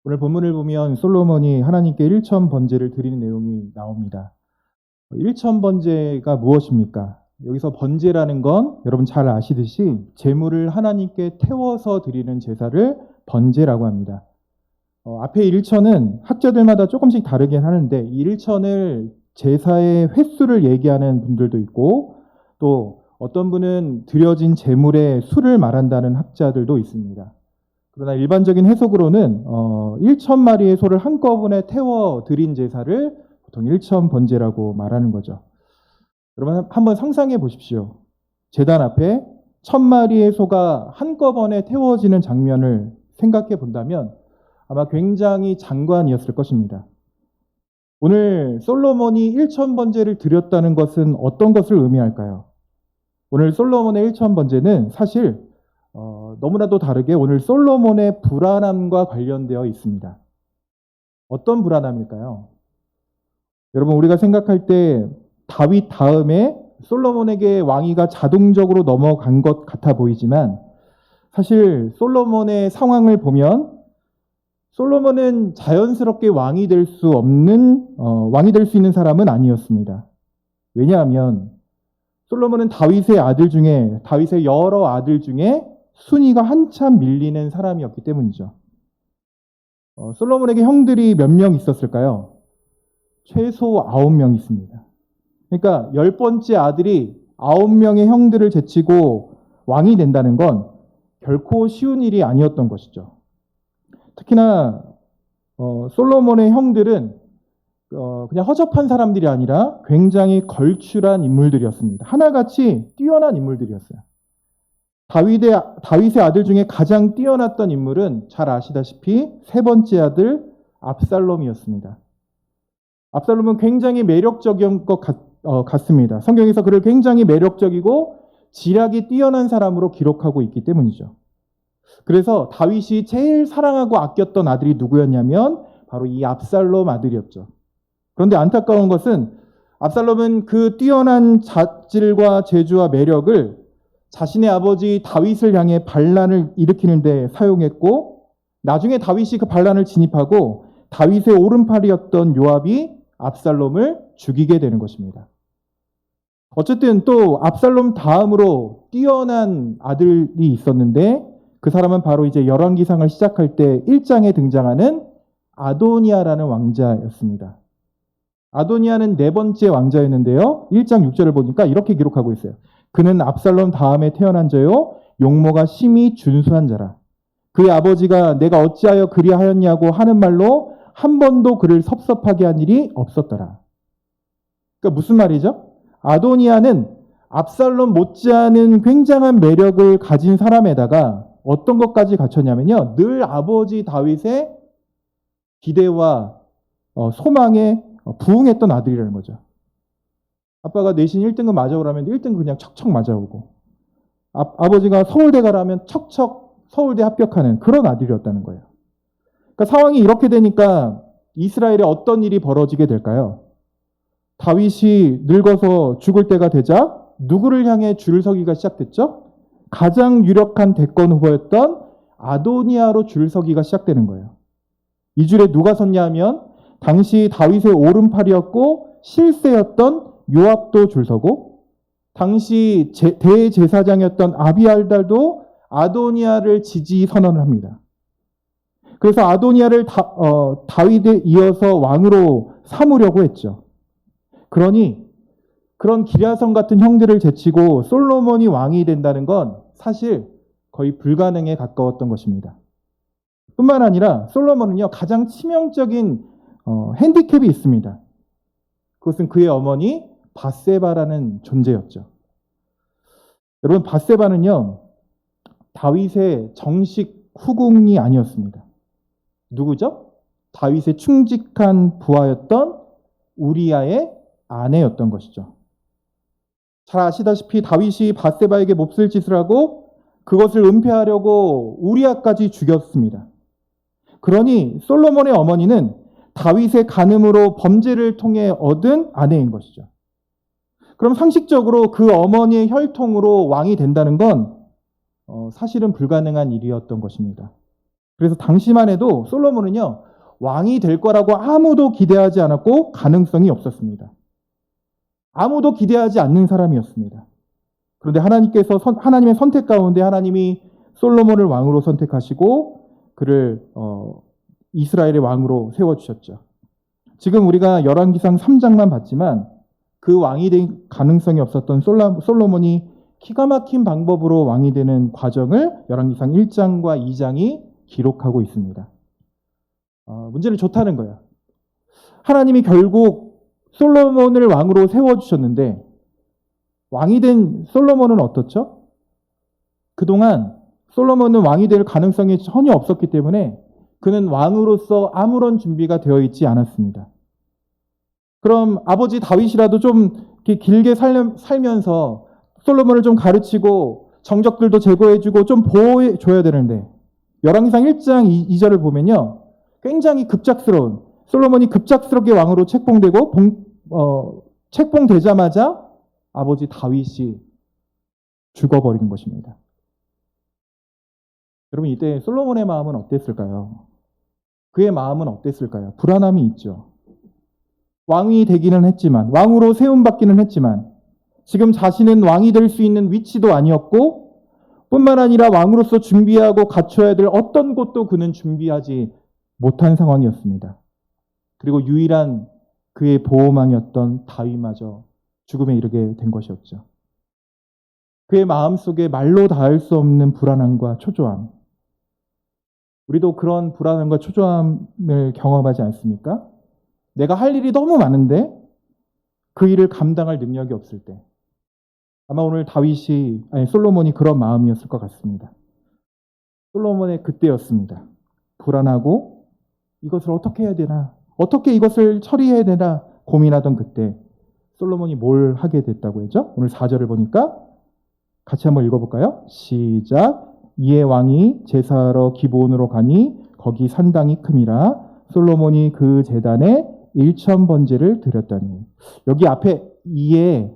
오늘 본문을 보면 솔로몬이 하나님께 일천 번제를 드리는 내용이 나옵니다. 일천 번제가 무엇입니까? 여기서 번제라는 건 여러분 잘 아시듯이 제물을 하나님께 태워서 드리는 제사를 번제라고 합니다. 앞에 일천은 학자들마다 조금씩 다르긴 하는데 이 일천을 제사의 횟수를 얘기하는 분들도 있고 또 어떤 분은 드려진 제물의 수를 말한다는 학자들도 있습니다. 그러나 일반적인 해석으로는 1천 마리의 소를 한꺼번에 태워 드린 제사를 보통 일천 번제라고 말하는 거죠. 여러분 한번 상상해 보십시오. 제단 앞에 1,000마리의 소가 한꺼번에 태워지는 장면을 생각해 본다면 아마 굉장히 장관이었을 것입니다. 오늘 솔로몬이 일천 번제를 드렸다는 것은 어떤 것을 의미할까요? 오늘 솔로몬의 일천 번제는 사실 너무나도 다르게 오늘 솔로몬의 불안함과 관련되어 있습니다. 어떤 불안함일까요? 여러분 우리가 생각할 때 다윗 다음에 솔로몬에게 왕위가 자동적으로 넘어간 것 같아 보이지만 사실 솔로몬의 상황을 보면 솔로몬은 자연스럽게 왕이 될 수 있는 사람은 아니었습니다. 왜냐하면 솔로몬은 다윗의 여러 아들 중에 순위가 한참 밀리는 사람이었기 때문이죠. 솔로몬에게 형들이 몇 명 있었을까요? 최소 9명 있습니다. 그러니까 10번째 아들이 9명의 형들을 제치고 왕이 된다는 건 결코 쉬운 일이 아니었던 것이죠. 특히나 솔로몬의 형들은 그냥 허접한 사람들이 아니라 굉장히 걸출한 인물들이었습니다. 하나같이 뛰어난 인물들이었어요. 다윗의 아들 중에 가장 뛰어났던 인물은 잘 아시다시피 세 번째 아들 압살롬이었습니다. 압살롬은 굉장히 매력적인 것 같습니다. 성경에서 그를 굉장히 매력적이고 지략이 뛰어난 사람으로 기록하고 있기 때문이죠. 그래서 다윗이 제일 사랑하고 아꼈던 아들이 누구였냐면 바로 이 압살롬 아들이었죠. 그런데 안타까운 것은 압살롬은 그 뛰어난 자질과 재주와 매력을 자신의 아버지 다윗을 향해 반란을 일으키는 데 사용했고 나중에 다윗이 그 반란을 진입하고 다윗의 오른팔이었던 요압이 압살롬을 죽이게 되는 것입니다. 어쨌든 또 압살롬 다음으로 뛰어난 아들이 있었는데 그 사람은 바로 이제 열왕기상을 시작할 때 1장에 등장하는 아도니아라는 왕자였습니다. 아도니아는 네 번째 왕자였는데요. 1장 6절을 보니까 이렇게 기록하고 있어요. 그는 압살롬 다음에 태어난 자요 용모가 심히 준수한 자라. 그의 아버지가 내가 어찌하여 그리하였냐고 하는 말로 한 번도 그를 섭섭하게 한 일이 없었더라. 그러니까 무슨 말이죠? 아도니아는 압살롬 못지않은 굉장한 매력을 가진 사람에다가 어떤 것까지 갖췄냐면요. 늘 아버지 다윗의 기대와 소망에 부응했던 아들이라는 거죠. 아빠가 내신 1등급 맞아오라면 1등급 그냥 척척 맞아오고 아버지가 서울대 가라면 척척 서울대 합격하는 그런 아들이었다는 거예요. 그러니까 상황이 이렇게 되니까 이스라엘에 어떤 일이 벌어지게 될까요? 다윗이 늙어서 죽을 때가 되자 누구를 향해 줄을 서기가 시작됐죠? 가장 유력한 대권 후보였던 아도니아로 줄 서기가 시작되는 거예요. 이 줄에 누가 섰냐 하면 당시 다윗의 오른팔이었고 실세였던 요압도 줄 서고 당시 대제사장이었던 아비알달도 아도니아를 지지 선언을 합니다. 그래서 아도니아를 다윗에 이어서 왕으로 삼으려고 했죠. 그러니 그런 기랴성 같은 형들을 제치고 솔로몬이 왕이 된다는 건 사실 거의 불가능에 가까웠던 것입니다. 뿐만 아니라 솔로몬은요 가장 치명적인 핸디캡이 있습니다. 그것은 그의 어머니 밧세바라는 존재였죠. 여러분 밧세바는요 다윗의 정식 후궁이 아니었습니다. 누구죠? 다윗의 충직한 부하였던 우리아의 아내였던 것이죠. 잘 아시다시피 다윗이 밧세바에게 몹쓸 짓을 하고 그것을 은폐하려고 우리아까지 죽였습니다. 그러니 솔로몬의 어머니는 다윗의 간음으로 범죄를 통해 얻은 아내인 것이죠. 그럼 상식적으로 그 어머니의 혈통으로 왕이 된다는 건 사실은 불가능한 일이었던 것입니다. 그래서 당시만 해도 솔로몬은요, 왕이 될 거라고 아무도 기대하지 않았고 가능성이 없었습니다. 아무도 기대하지 않는 사람이었습니다. 그런데 하나님의 선택 가운데 하나님이 솔로몬을 왕으로 선택하시고 그를 이스라엘의 왕으로 세워주셨죠. 지금 우리가 열왕기상 3장만 봤지만 그 왕이 될 가능성이 없었던 솔로몬이 기가 막힌 방법으로 왕이 되는 과정을 열왕기상 1장과 2장이 기록하고 있습니다. 문제는 좋다는 거예요. 하나님이 결국 솔로몬을 왕으로 세워주셨는데 왕이 된 솔로몬은 어떻죠? 그동안 솔로몬은 왕이 될 가능성이 전혀 없었기 때문에 그는 왕으로서 아무런 준비가 되어 있지 않았습니다. 그럼 아버지 다윗이라도 좀 길게 살면서 솔로몬을 좀 가르치고 정적들도 제거해주고 좀 보호해줘야 되는데 열왕기상 1장 2절을 보면요. 굉장히 급작스러운 솔로몬이 급작스럽게 왕으로 책봉되고 책봉되자마자 아버지 다윗이 죽어버리는 것입니다. 여러분 이때 솔로몬의 마음은 어땠을까요? 그의 마음은 어땠을까요? 불안함이 있죠. 왕이 되기는 했지만 왕으로 세움받기는 했지만 지금 자신은 왕이 될 수 있는 위치도 아니었고 뿐만 아니라 왕으로서 준비하고 갖춰야 될 어떤 것도 그는 준비하지 못한 상황이었습니다. 그리고 유일한 그의 보호망이었던 다윗마저 죽음에 이르게 된 것이었죠. 그의 마음속에 말로 닿을 수 없는 불안함과 초조함. 우리도 그런 불안함과 초조함을 경험하지 않습니까? 내가 할 일이 너무 많은데 그 일을 감당할 능력이 없을 때. 아마 오늘 솔로몬이 그런 마음이었을 것 같습니다. 솔로몬의 그때였습니다. 불안하고 이것을 어떻게 해야 되나, 어떻게 이것을 처리해야 되나 고민하던 그때 솔로몬이 뭘 하게 됐다고 했죠? 오늘 4절을 보니까 같이 한번 읽어볼까요? 시작. 이에 왕이 제사하러 기브온으로 가니 거기 산당이 큼이라 솔로몬이 그 제단에 1,000번제를 드렸다니. 여기 앞에 이에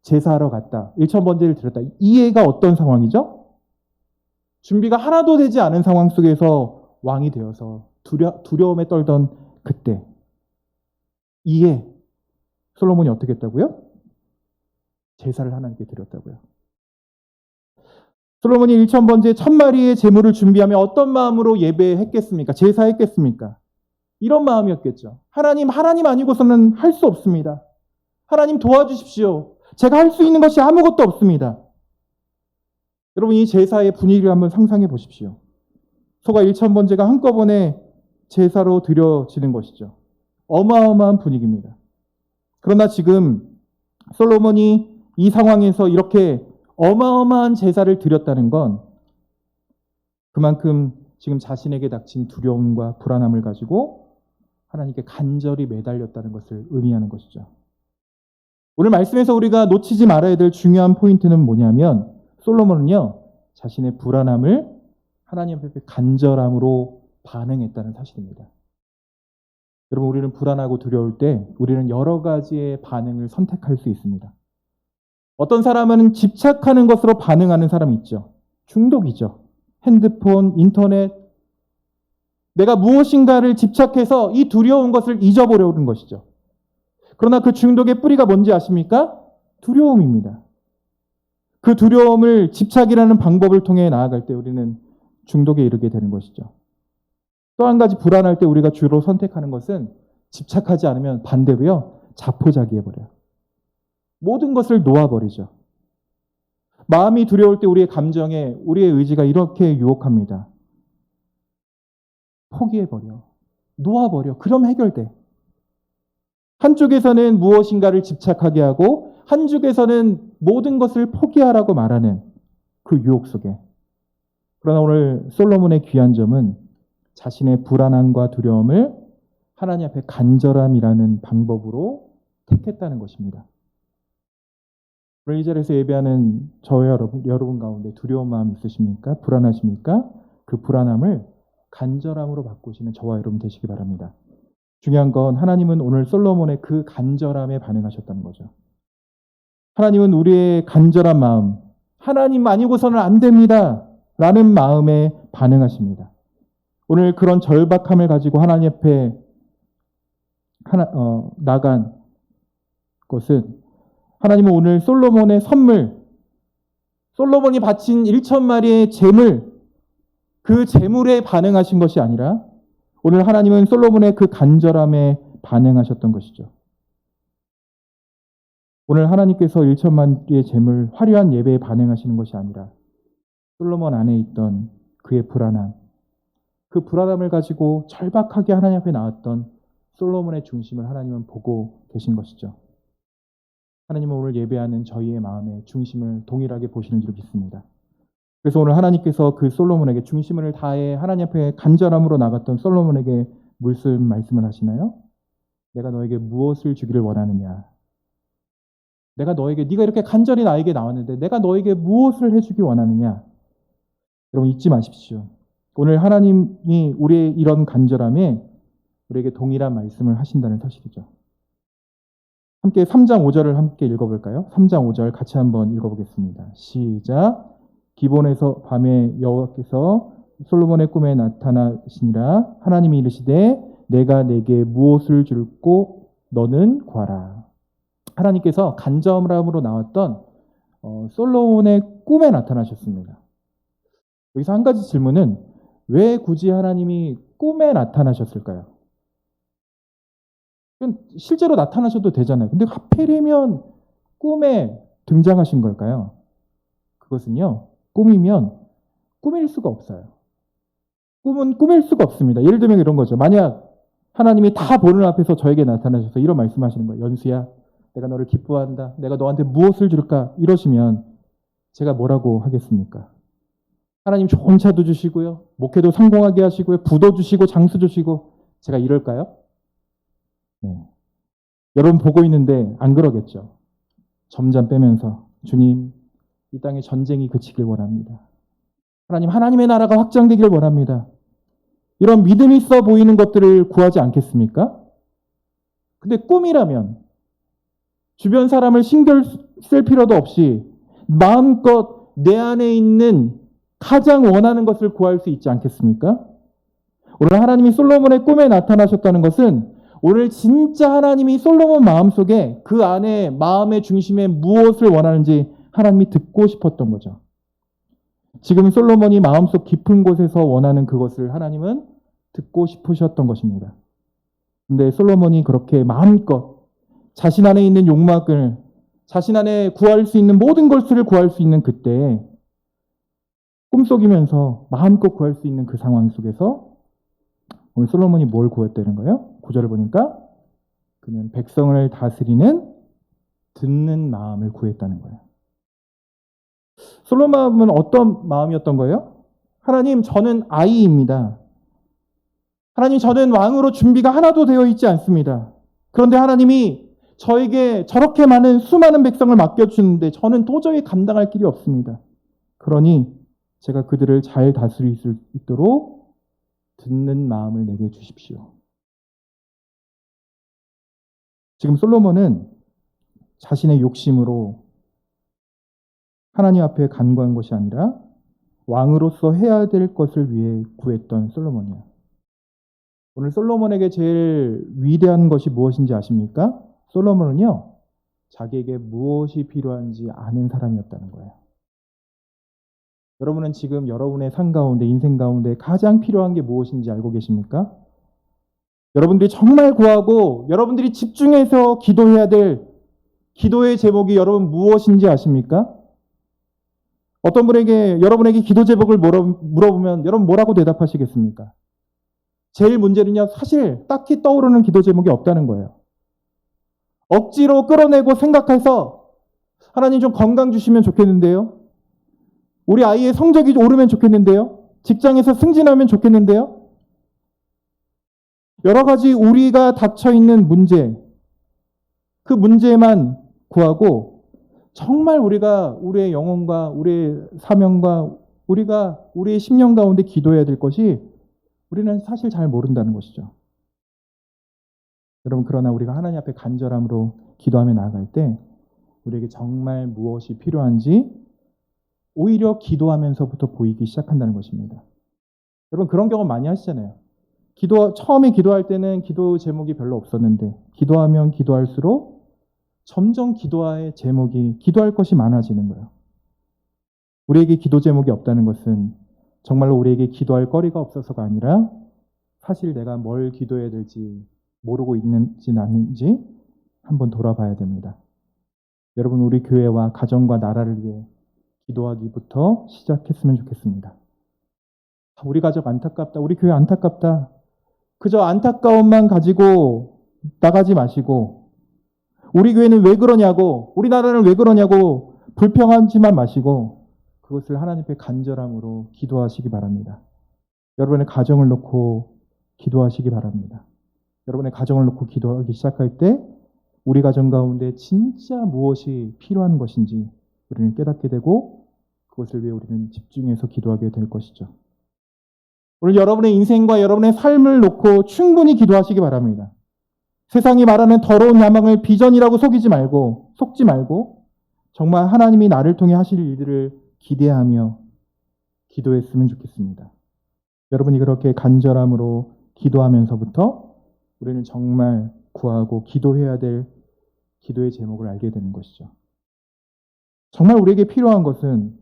제사하러 갔다. 1,000번제를 드렸다. 이해가 어떤 상황이죠? 준비가 하나도 되지 않은 상황 속에서 왕이 되어서 두려움에 떨던 그때. 이에 솔로몬이 어떻게 했다고요? 제사를 하나님께 드렸다고요. 솔로몬이 1,000번째 1,000마리의 제물을 준비하며 어떤 마음으로 예배했겠습니까? 제사했겠습니까? 이런 마음이었겠죠. 하나님 아니고서는 할 수 없습니다. 하나님 도와주십시오. 제가 할 수 있는 것이 아무것도 없습니다. 여러분 이 제사의 분위기를 한번 상상해 보십시오. 소가 1,000번째가 한꺼번에 제사로 드려지는 것이죠. 어마어마한 분위기입니다. 그러나 지금 솔로몬이 이 상황에서 이렇게 어마어마한 제사를 드렸다는 건 그만큼 지금 자신에게 닥친 두려움과 불안함을 가지고 하나님께 간절히 매달렸다는 것을 의미하는 것이죠. 오늘 말씀에서 우리가 놓치지 말아야 될 중요한 포인트는 뭐냐면 솔로몬은요, 자신의 불안함을 하나님 앞에 간절함으로 반응했다는 사실입니다. 여러분, 우리는 불안하고 두려울 때 우리는 여러 가지의 반응을 선택할 수 있습니다. 어떤 사람은 집착하는 것으로 반응하는 사람이 있죠. 중독이죠. 핸드폰, 인터넷. 내가 무엇인가를 집착해서 이 두려운 것을 잊어버려는 것이죠. 그러나 그 중독의 뿌리가 뭔지 아십니까? 두려움입니다. 그 두려움을 집착이라는 방법을 통해 나아갈 때 우리는 중독에 이르게 되는 것이죠. 또 한 가지 불안할 때 우리가 주로 선택하는 것은 집착하지 않으면 반대로요, 자포자기해버려요. 모든 것을 놓아버리죠. 마음이 두려울 때 우리의 감정에 우리의 의지가 이렇게 유혹합니다. 포기해버려. 놓아버려. 그럼 해결돼. 한쪽에서는 무엇인가를 집착하게 하고 한쪽에서는 모든 것을 포기하라고 말하는 그 유혹 속에. 그러나 오늘 솔로몬의 귀한 점은 자신의 불안함과 두려움을 하나님 앞에 간절함이라는 방법으로 택했다는 것입니다. 오늘 이 자리에서 예배하는 저와 여러분 가운데 두려운 마음 있으십니까? 불안하십니까? 그 불안함을 간절함으로 바꾸시는 저와 여러분 되시기 바랍니다. 중요한 건 하나님은 오늘 솔로몬의 그 간절함에 반응하셨다는 거죠. 하나님은 우리의 간절한 마음, 하나님 아니고서는 안 됩니다 라는 마음에 반응하십니다. 오늘 그런 절박함을 가지고 하나님 앞에 나간 것은 하나님은 오늘 솔로몬의 선물, 솔로몬이 바친 1,000마리의 재물, 그 재물에 반응하신 것이 아니라 오늘 하나님은 솔로몬의 그 간절함에 반응하셨던 것이죠. 오늘 하나님께서 1,000마리의 재물, 화려한 예배에 반응하시는 것이 아니라 솔로몬 안에 있던 그의 불안함, 그 불안함을 가지고 절박하게 하나님 앞에 나왔던 솔로몬의 중심을 하나님은 보고 계신 것이죠. 하나님은 오늘 예배하는 저희의 마음의 중심을 동일하게 보시는 줄 믿습니다. 그래서 오늘 하나님께서 그 솔로몬에게 중심을 다해 하나님 앞에 간절함으로 나갔던 솔로몬에게 무슨 말씀을 하시나요? 내가 너에게 무엇을 주기를 원하느냐? 네가 이렇게 간절히 나에게 나왔는데 내가 너에게 무엇을 해주기 원하느냐? 여러분 잊지 마십시오. 오늘 하나님이 우리의 이런 간절함에 우리에게 동일한 말씀을 하신다는 사실이죠. 함께 3장 5절을 함께 읽어볼까요? 3장 5절 같이 한번 읽어보겠습니다. 시작. 기본에서 밤에 여호와께서 솔로몬의 꿈에 나타나시니라. 하나님이 이르시되 내가 내게 무엇을 줄고 너는 구하라. 하나님께서 간절함으로 나왔던 솔로몬의 꿈에 나타나셨습니다. 여기서 한 가지 질문은 왜 굳이 하나님이 꿈에 나타나셨을까요? 실제로 나타나셔도 되잖아요. 근데 하필이면 꿈에 등장하신 걸까요? 그것은요, 꿈이면 꾸밀 수가 없어요. 꿈은 꾸밀 수가 없습니다. 예를 들면 이런 거죠. 만약 하나님이 다 보는 앞에서 저에게 나타나셔서 이런 말씀하시는 거예요. 연수야, 내가 너를 기뻐한다. 내가 너한테 무엇을 줄까? 이러시면 제가 뭐라고 하겠습니까? 하나님 좋은 차도 주시고요. 목회도 성공하게 하시고요. 부도 주시고 장수 주시고 제가 이럴까요? 네. 여러분 보고 있는데 안 그러겠죠. 점점 빼면서 주님 이 땅에 전쟁이 그치길 원합니다. 하나님 하나님의 나라가 확장되길 원합니다. 이런 믿음 있어 보이는 것들을 구하지 않겠습니까? 근데 꿈이라면 주변 사람을 신경 쓸 필요도 없이 마음껏 내 안에 있는 가장 원하는 것을 구할 수 있지 않겠습니까? 오늘 하나님이 솔로몬의 꿈에 나타나셨다는 것은 오늘 진짜 하나님이 솔로몬 마음속에 그 안에 마음의 중심에 무엇을 원하는지 하나님이 듣고 싶었던 거죠. 지금 솔로몬이 마음속 깊은 곳에서 원하는 그것을 하나님은 듣고 싶으셨던 것입니다. 근데 솔로몬이 그렇게 마음껏 자신 안에 있는 욕망을 자신 안에 구할 수 있는 모든 것을 구할 수 있는 그때 꿈속이면서 마음껏 구할 수 있는 그 상황 속에서 오늘 솔로몬이 뭘 구했다는 거예요? 9절을 보니까 그는 백성을 다스리는 듣는 마음을 구했다는 거예요. 솔로몬은 어떤 마음이었던 거예요? 하나님, 저는 아이입니다. 하나님, 저는 왕으로 준비가 하나도 되어 있지 않습니다. 그런데 하나님이 저에게 저렇게 많은 수많은 백성을 맡겨주는데 저는 도저히 감당할 길이 없습니다. 그러니 제가 그들을 잘 다스릴 수 있도록 듣는 마음을 내게 주십시오. 지금 솔로몬은 자신의 욕심으로 하나님 앞에 간구한 것이 아니라 왕으로서 해야 될 것을 위해 구했던 솔로몬이야. 오늘 솔로몬에게 제일 위대한 것이 무엇인지 아십니까? 솔로몬은요, 자기에게 무엇이 필요한지 아는 사람이었다는 거예요. 여러분은 지금 여러분의 삶 가운데, 인생 가운데 가장 필요한 게 무엇인지 알고 계십니까? 여러분들이 정말 구하고 여러분들이 집중해서 기도해야 될 기도의 제목이 여러분 무엇인지 아십니까? 어떤 분에게 여러분에게 기도 제목을 물어보면 여러분 뭐라고 대답하시겠습니까? 제일 문제는요, 사실 딱히 떠오르는 기도 제목이 없다는 거예요. 억지로 끌어내고 생각해서 하나님 좀 건강 주시면 좋겠는데요. 우리 아이의 성적이 오르면 좋겠는데요. 직장에서 승진하면 좋겠는데요. 여러 가지 우리가 닥쳐있는 문제, 그 문제만 구하고 정말 우리가 우리의 영혼과 우리의 사명과 우리가 우리의 심령 가운데 기도해야 될 것이 우리는 사실 잘 모른다는 것이죠. 여러분, 그러나 우리가 하나님 앞에 간절함으로 기도하며 나아갈 때 우리에게 정말 무엇이 필요한지 오히려 기도하면서부터 보이기 시작한다는 것입니다. 여러분 그런 경험 많이 하시잖아요. 처음에 기도할 때는 기도 제목이 별로 없었는데 기도하면 기도할수록 점점 기도의 제목이 기도할 것이 많아지는 거예요. 우리에게 기도 제목이 없다는 것은 정말로 우리에게 기도할 거리가 없어서가 아니라 사실 내가 뭘 기도해야 될지 모르고 있는지 않는지 한번 돌아봐야 됩니다. 여러분 우리 교회와 가정과 나라를 위해 기도하기부터 시작했으면 좋겠습니다. 우리 가족 안타깝다. 우리 교회 안타깝다. 그저 안타까움만 가지고 나가지 마시고 우리 교회는 왜 그러냐고 우리나라는 왜 그러냐고 불평하지만 마시고 그것을 하나님 앞에 간절함으로 기도하시기 바랍니다. 여러분의 가정을 놓고 기도하시기 바랍니다. 여러분의 가정을 놓고 기도하기 시작할 때 우리 가정 가운데 진짜 무엇이 필요한 것인지 우리는 깨닫게 되고 그것을 위해 우리는 집중해서 기도하게 될 것이죠. 오늘 여러분의 인생과 여러분의 삶을 놓고 충분히 기도하시기 바랍니다. 세상이 말하는 더러운 야망을 비전이라고 속지 말고 정말 하나님이 나를 통해 하실 일들을 기대하며 기도했으면 좋겠습니다. 여러분이 그렇게 간절함으로 기도하면서부터 우리는 정말 구하고 기도해야 될 기도의 제목을 알게 되는 것이죠. 정말 우리에게 필요한 것은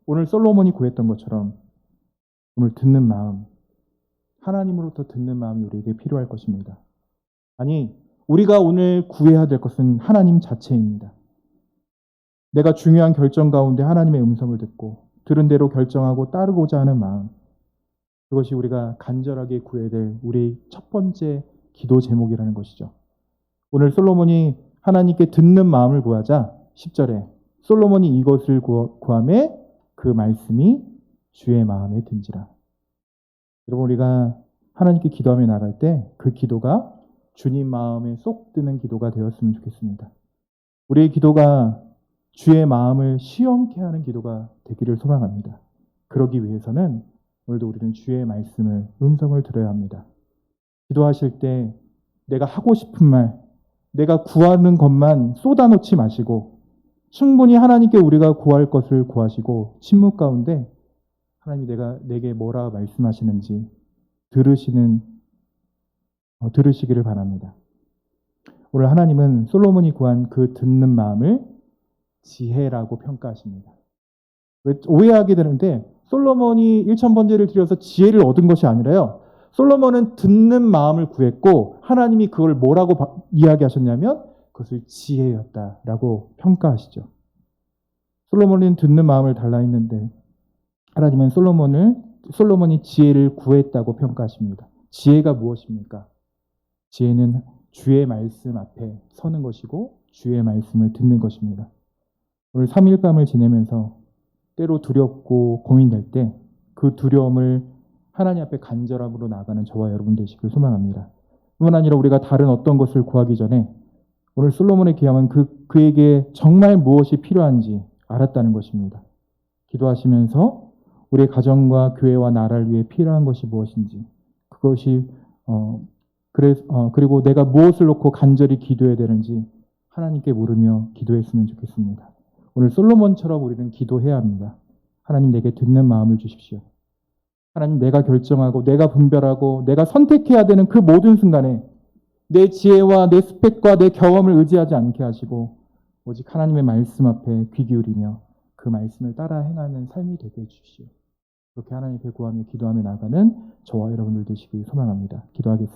오늘 솔로몬이 구했던 것처럼 오늘 듣는 마음, 하나님으로부터 듣는 마음이 우리에게 필요할 것입니다. 아니, 우리가 오늘 구해야 될 것은 하나님 자체입니다. 내가 중요한 결정 가운데 하나님의 음성을 듣고 들은 대로 결정하고 따르고자 하는 마음, 그것이 우리가 간절하게 구해야 될 우리의 첫 번째 기도 제목이라는 것이죠. 오늘 솔로몬이 하나님께 듣는 마음을 구하자 10절에 솔로몬이 이것을 구하매 그 말씀이 주의 마음에 든지라. 여러분 우리가 하나님께 기도하며 나갈 때 그 기도가 주님 마음에 쏙 드는 기도가 되었으면 좋겠습니다. 우리의 기도가 주의 마음을 시험케 하는 기도가 되기를 소망합니다. 그러기 위해서는 오늘도 우리는 주의 말씀을 음성을 들어야 합니다. 기도하실 때 내가 하고 싶은 말, 내가 구하는 것만 쏟아놓지 마시고 충분히 하나님께 우리가 구할 것을 구하시고 침묵 가운데 하나님이 내게 뭐라 말씀하시는지 들으시기를 바랍니다. 오늘 하나님은 솔로몬이 구한 그 듣는 마음을 지혜라고 평가하십니다. 오해하게 되는데 솔로몬이 1000번제를 드려서 지혜를 얻은 것이 아니라요. 솔로몬은 듣는 마음을 구했고 하나님이 그걸 뭐라고 이야기하셨냐면 그것을 지혜였다라고 평가하시죠. 솔로몬은 듣는 마음을 달라 했는데 하나님은 솔로몬이 지혜를 구했다고 평가하십니다. 지혜가 무엇입니까? 지혜는 주의 말씀 앞에 서는 것이고 주의 말씀을 듣는 것입니다. 오늘 3일 밤을 지내면서 때로 두렵고 고민될 때 그 두려움을 하나님 앞에 간절함으로 나가는 저와 여러분 되시길 소망합니다. 뿐만 아니라 우리가 다른 어떤 것을 구하기 전에 오늘 솔로몬의 기함은 그에게 정말 무엇이 필요한지 알았다는 것입니다. 기도하시면서 우리의 가정과 교회와 나라를 위해 필요한 것이 무엇인지 그것이 그리고 내가 무엇을 놓고 간절히 기도해야 되는지 하나님께 물으며 기도했으면 좋겠습니다. 오늘 솔로몬처럼 우리는 기도해야 합니다. 하나님 내게 듣는 마음을 주십시오. 하나님 내가 결정하고 내가 분별하고 내가 선택해야 되는 그 모든 순간에 내 지혜와 내 스펙과 내 경험을 의지하지 않게 하시고 오직 하나님의 말씀 앞에 귀 기울이며 그 말씀을 따라 행하는 삶이 되게 해주십시오. 그렇게 하나님께 구하며 기도하며 나가는 저와 여러분들 되시길 소망합니다. 기도하겠습니다.